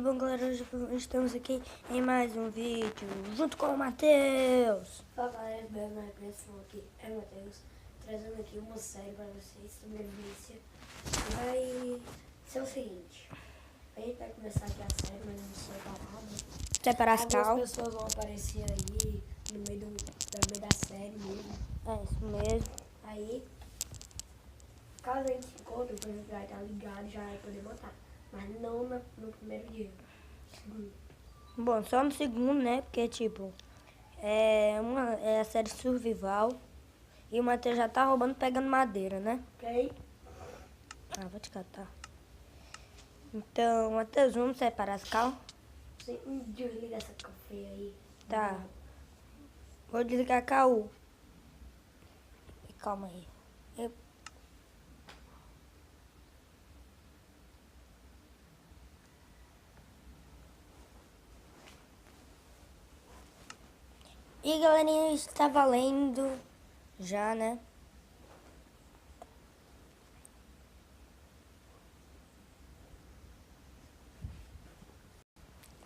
bom galera, hoje estamos aqui em mais um vídeo, junto com o Matheus. Fala galera, meu nome é Gleison, aqui é o Matheus, trazendo aqui uma série para vocês, sobrevivência. Vai ser o seguinte, a gente vai começar aqui a série, mas não sei parado. Separascal. Algumas pessoas vão aparecer aí no meio da série mesmo. É isso mesmo. Aí, caso a gente se encontre, o perfil vai estar ligado e já vai poder botar. Mas não no primeiro dia, segundo. Bom, só no segundo, né? Porque tipo, é a série survival e o Matheus já tá roubando, pegando madeira, né? Ok? Ah, vou te catar. Então, Matheus, vamos separar as cal? Você desliga essa café aí. Tá. Vou desligar a cal. Calma aí. E galerinha, está valendo já, né?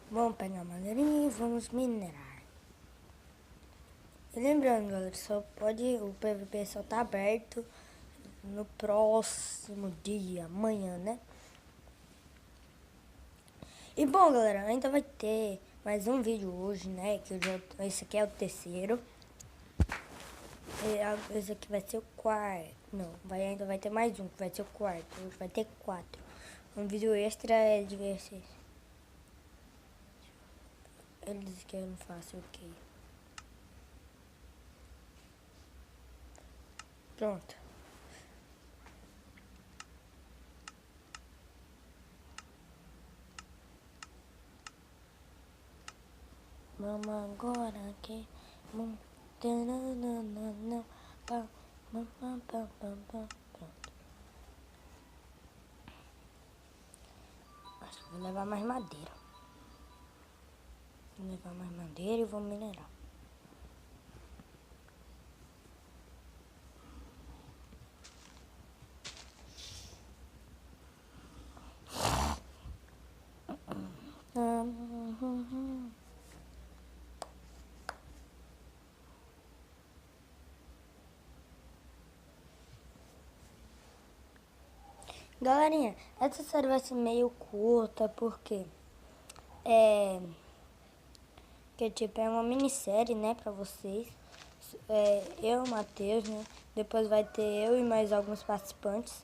Vamos pegar a madeirinha e vamos minerar. E lembrando, galera, o PVP só tá aberto no próximo dia, amanhã, né? E bom, galera, ainda vai ter mais um vídeo hoje, né? Esse aqui é o terceiro. Esse aqui vai ser o quarto. Não, ainda vai ter mais um, que vai ser o quarto. Hoje vai ter 4. Um vídeo extra é de vocês. Eles que eu não faço o quê? Pronto. Vamos agora aqui. Pronto. Acho que vou levar mais madeira. Vou levar mais madeira e vou minerar. Galerinha, essa série vai ser meio curta porque tipo, é uma minissérie, né, pra vocês. Eu, o Matheus, né? Depois vai ter eu e mais alguns participantes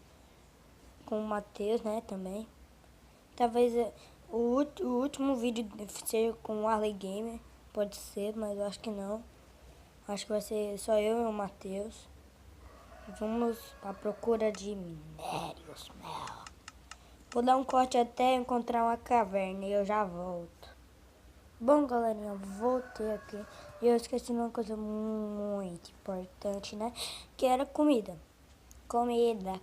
com o Matheus, né, também. Talvez o último vídeo seja com o Arley Gamer, pode ser, mas eu acho que não. Acho que vai ser só eu e o Matheus. Vamos à procura de minérios, meu. Vou dar um corte até encontrar uma caverna e eu já volto. Bom, galerinha, voltei aqui e eu esqueci de uma coisa muito importante, né? Que era comida. Comida.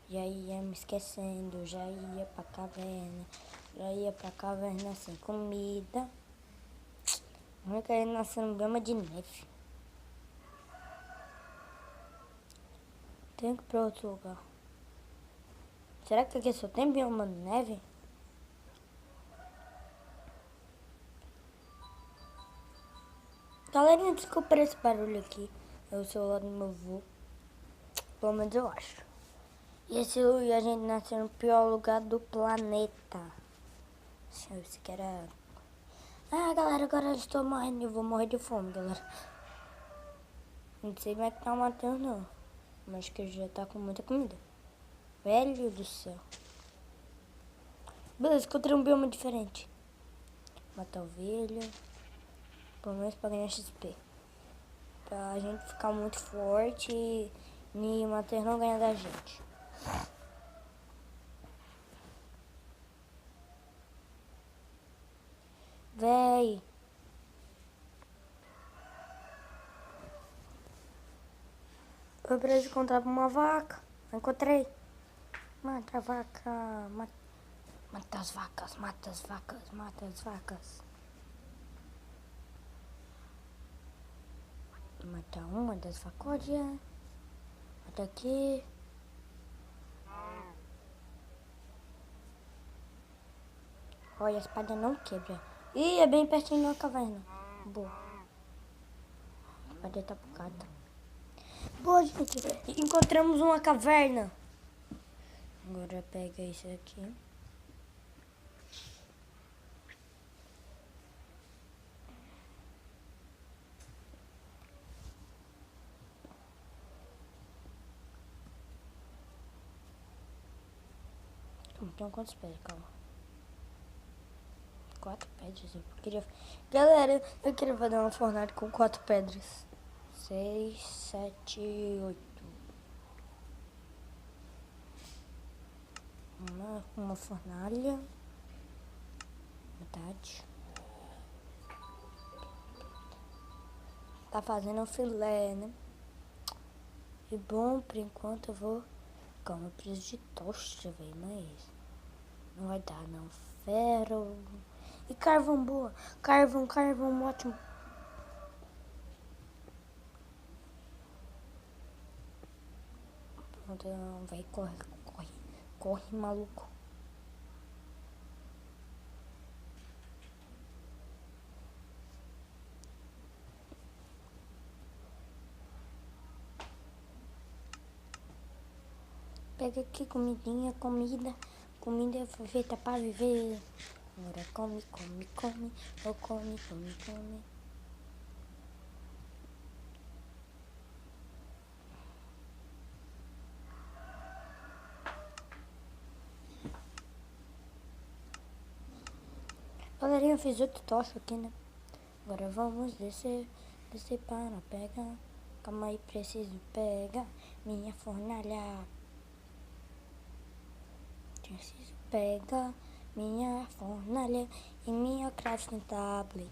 Já ia me esquecendo, já ia pra caverna sem comida. Não querendo nascer no bioma de neve. Tenho que ir pra outro lugar. Será que aqui só tem bioma de neve? Galerinha, desculpa esse barulho aqui. É o celular do meu avô. Pelo menos eu acho. E a gente nasceu no pior lugar do planeta. Esse aqui era... Ah, galera, agora eu estou morrendo. Eu vou morrer de fome, galera. Não sei como é que tá o Matheus, não. Mas que ele já tá com muita comida. Velho do céu. Beleza, encontrei um bioma diferente. Matar ovelha. Pelo menos pra ganhar XP. Pra gente ficar muito forte e o Matheus não ganhar da gente. Véi. Eu preciso encontrar uma vaca. Encontrei. Mata a vaca. Mata as vacas. Mata as vacas. Mata as vacas. Matar uma das vacódias. Mata aqui. Olha, a espada não quebra. Ih, é bem pertinho da caverna. Boa. A espada tá bugada. Boa, gente. Encontramos uma caverna. Agora pega isso aqui. Então quantas pedras? Calma. 4 pedras. Eu queria... Galera, eu queria fazer uma fornalha com 4 pedras. 6, 7, 8. Uma fornalha. Metade. Tá fazendo um filé, né? E bom, por enquanto eu vou... Calma, eu preciso de tocha, velho. Mas não vai dar, não. Ferro. E carvão, boa. Carvão, ótimo. Pronto, vai, corre, maluco. Pega aqui comidinha, comida é feita para viver. Agora come, oh come. Galerinha, eu fiz 8 tochas aqui, né? Agora vamos descer para pegar. Calma aí, preciso pegar minha fornalha. Preciso pegar minha fornalha e minha crafting tablet.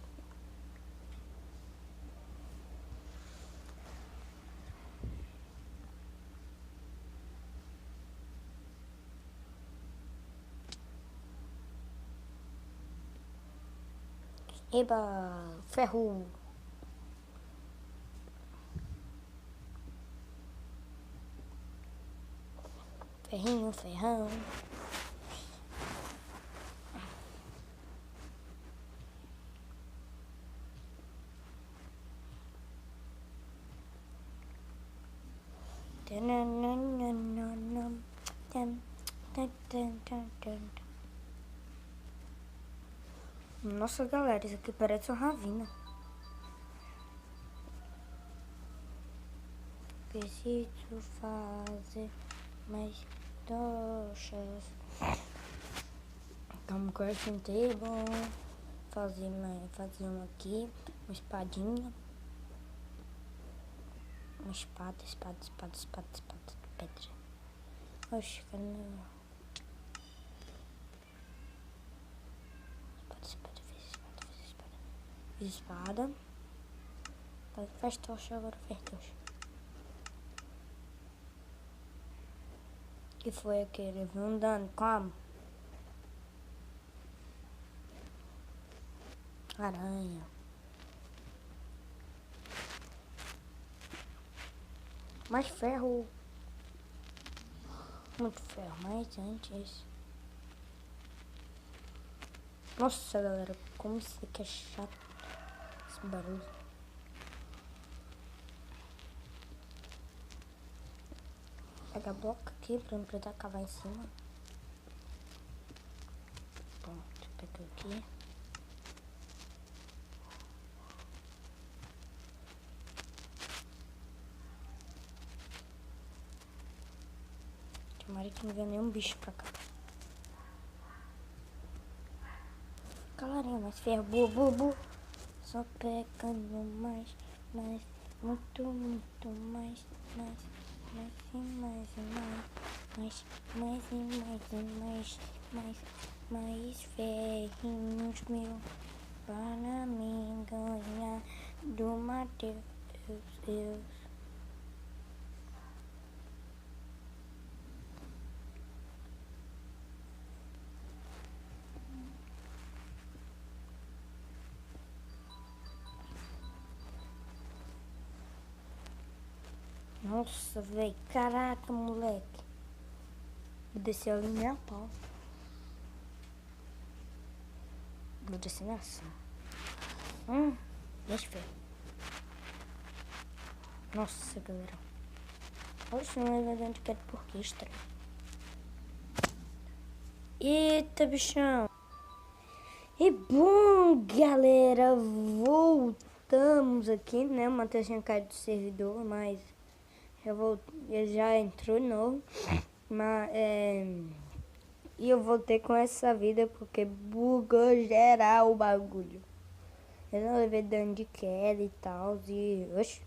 Eba, ferro. Ferrinho, ferrão. Nossa, galera, isso aqui parece uma ravina. Preciso fazer mais tochas. Calma, crafting table. Fazer uma aqui. Uma espadinha. Uma espada, pedra. Oxe, cadê? Fiz espada. Faz tocha agora, faz tocha. Que foi aquele? Viu um dano, como? Aranha. Mais ferro. Muito ferro, mas antes. Nossa, galera, como isso aqui é chato. Esse barulho. Pega a bloco aqui pra não precisar cavar em cima. Pronto, pega aqui. Tomara que não venha nenhum bicho pra cá. Galerinha, mais ferro, boa. Só pegando mais, muito mais ferrinhos meu para mim ganhar do Mateus. Nossa, velho, caraca, moleque. Vou descer ali minha pau. Vou descer assim. Deixa eu ver. Nossa, galera. Oxe, não é verdade que é porque estranho. Eita, bichão. E bom, galera, voltamos aqui, né? O Matheus tinha caído do servidor, mas ele já entrou de novo. Mas, e eu voltei com essa vida porque bugou geral o bagulho. Eu não levei dano de queda e tal, e... Oxi.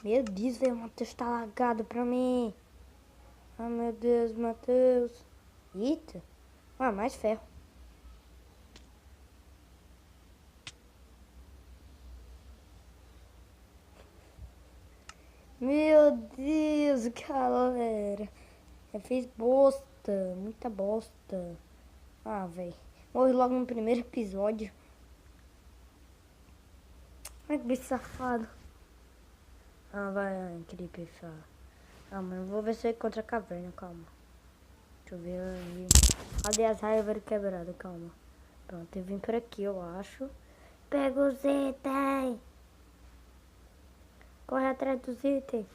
Meu Deus, velho, o Matheus tá lagado pra mim. Ah, meu Deus, Matheus. Eita. Ah, mais ferro. Meu Deus, galera. Eu fiz bosta, muita bosta. Ah, velho. Morri logo no primeiro episódio. Ai, que bicho safado. Ah, vai, creeper, fala. Ah, mano, vou ver se eu encontro a caverna, calma. Deixa eu ver ali. Cadê as árvores quebradas? Calma. Pronto, eu vim por aqui, eu acho. Pega os itens. Corre atrás dos itens.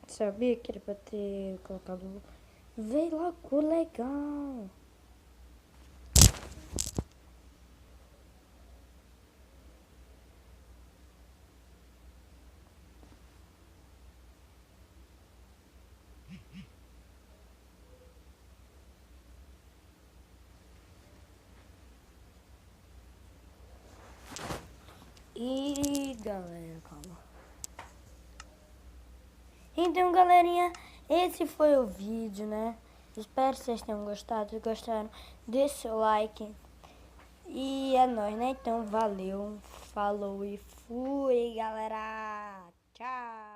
Sabia que era pra ter colocado... Vem logo, legal. E galera, calma. Então, galerinha, esse foi o vídeo, né? Espero que vocês tenham gostado. Se gostaram, deixa o seu like. E é nóis, né? Então, valeu, falou e fui, galera. Tchau.